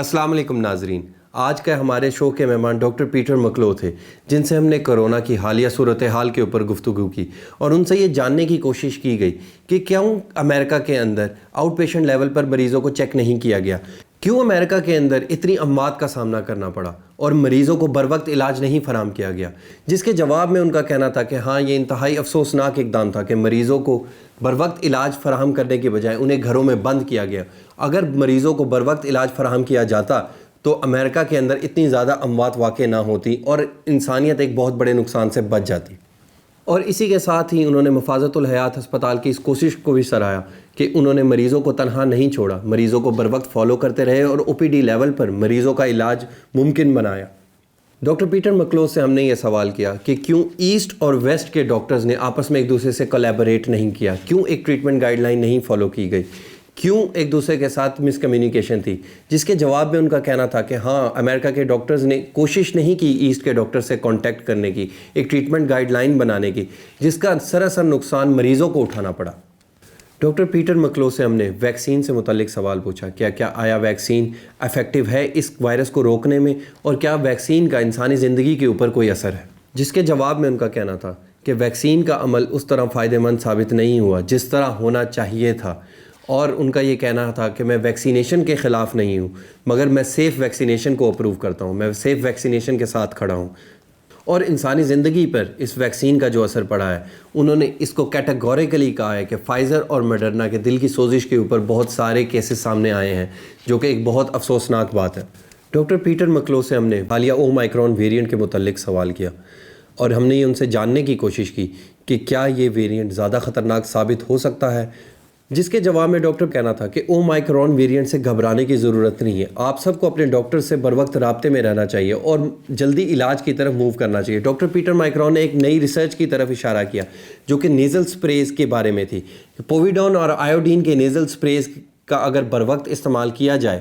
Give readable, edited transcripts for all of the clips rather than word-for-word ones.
السلام علیکم ناظرین، آج کا ہمارے شو کے مہمان ڈاکٹر پیٹر مکلو تھے، جن سے ہم نے کرونا کی حالیہ صورتحال کے اوپر گفتگو کی اور ان سے یہ جاننے کی کوشش کی گئی کہ کیوں امریکہ کے اندر آؤٹ پیشنٹ لیول پر مریضوں کو چیک نہیں کیا گیا، کیوں امریکہ کے اندر اتنی اموات کا سامنا کرنا پڑا اور مریضوں کو بر وقت علاج نہیں فراہم کیا گیا، جس کے جواب میں ان کا کہنا تھا کہ ہاں یہ انتہائی افسوسناک اقدام تھا کہ مریضوں کو بر وقت علاج فراہم کرنے کے بجائے انہیں گھروں میں بند کیا گیا۔ اگر مریضوں کو بر وقت علاج فراہم کیا جاتا تو امریکہ کے اندر اتنی زیادہ اموات واقع نہ ہوتی اور انسانیت ایک بہت بڑے نقصان سے بچ جاتی۔ اور اسی کے ساتھ ہی انہوں نے مفازت الحیات ہسپتال کی اس کوشش کو بھی سراہا کہ انہوں نے مریضوں کو تنہا نہیں چھوڑا، مریضوں کو بر وقت فالو کرتے رہے اور او پی ڈی لیول پر مریضوں کا علاج ممکن بنایا۔ ڈاکٹر پیٹر مکلو سے ہم نے یہ سوال کیا کہ کیوں ایسٹ اور ویسٹ کے ڈاکٹرز نے آپس میں ایک دوسرے سے کولیبوریٹ نہیں کیا، کیوں ایک ٹریٹمنٹ گائیڈ لائن نہیں فالو کی گئی، کیوں ایک دوسرے کے ساتھ مس کمیونیکیشن تھی، جس کے جواب میں ان کا کہنا تھا کہ ہاں امریکہ کے ڈاکٹرز نے کوشش نہیں کی ایسٹ کے ڈاکٹر سے کانٹیکٹ کرنے کی، ایک ٹریٹمنٹ گائیڈ لائن بنانے کی، جس کا سراسر نقصان مریضوں کو اٹھانا پڑا۔ ڈاکٹر پیٹر مکلو سے ہم نے ویکسین سے متعلق سوال پوچھا، کیا آیا ویکسین افیکٹو ہے اس وائرس کو روکنے میں، اور کیا ویکسین کا انسانی زندگی کے اوپر کوئی اثر ہے، جس کے جواب میں ان کا کہنا تھا کہ ویکسین کا عمل اس طرح فائدہ مند ثابت نہیں ہوا جس طرح ہونا چاہیے تھا، اور ان کا یہ کہنا تھا کہ میں ویکسینیشن کے خلاف نہیں ہوں، مگر میں سیف ویکسینیشن کو اپروو کرتا ہوں، میں سیف ویکسینیشن کے ساتھ کھڑا ہوں، اور انسانی زندگی پر اس ویکسین کا جو اثر پڑا ہے انہوں نے اس کو کیٹیگوریکلی کہا ہے کہ فائزر اور مڈرنا کے دل کی سوزش کے اوپر بہت سارے کیسز سامنے آئے ہیں، جو کہ ایک بہت افسوسناک بات ہے۔ ڈاکٹر پیٹر مکلو سے ہم نے حالیہ اومائکرون ویریئنٹ کے متعلق سوال کیا اور ہم نے ان سے جاننے کی کوشش کی کہ کیا یہ ویریئنٹ زیادہ خطرناک ثابت ہو سکتا ہے، جس کے جواب میں ڈاکٹر کہنا تھا کہ اومائکرون ویریئنٹ سے گھبرانے کی ضرورت نہیں ہے، آپ سب کو اپنے ڈاکٹر سے بر وقت رابطے میں رہنا چاہیے اور جلدی علاج کی طرف موو کرنا چاہیے۔ ڈاکٹر پیٹر مائکرون نے ایک نئی ریسرچ کی طرف اشارہ کیا جو کہ نیزل سپریز کے بارے میں تھی، پوویڈون اور آیوڈین کے نیزل سپریز کا اگر بر وقت استعمال کیا جائے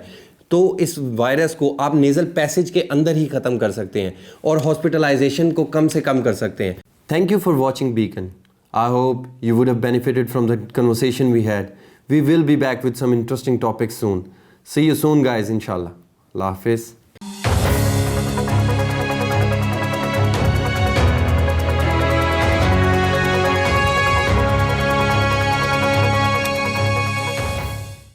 تو اس وائرس کو آپ نیزل پیسج کے اندر ہی ختم کر سکتے ہیں اور ہاسپٹلائزیشن کو کم سے کم کر سکتے ہیں۔ Thank you for watching Beacon. I hope you would have benefited from the conversation we had. We will be back with some interesting topics soon. See you soon guys, inshallah. Allah Hafiz.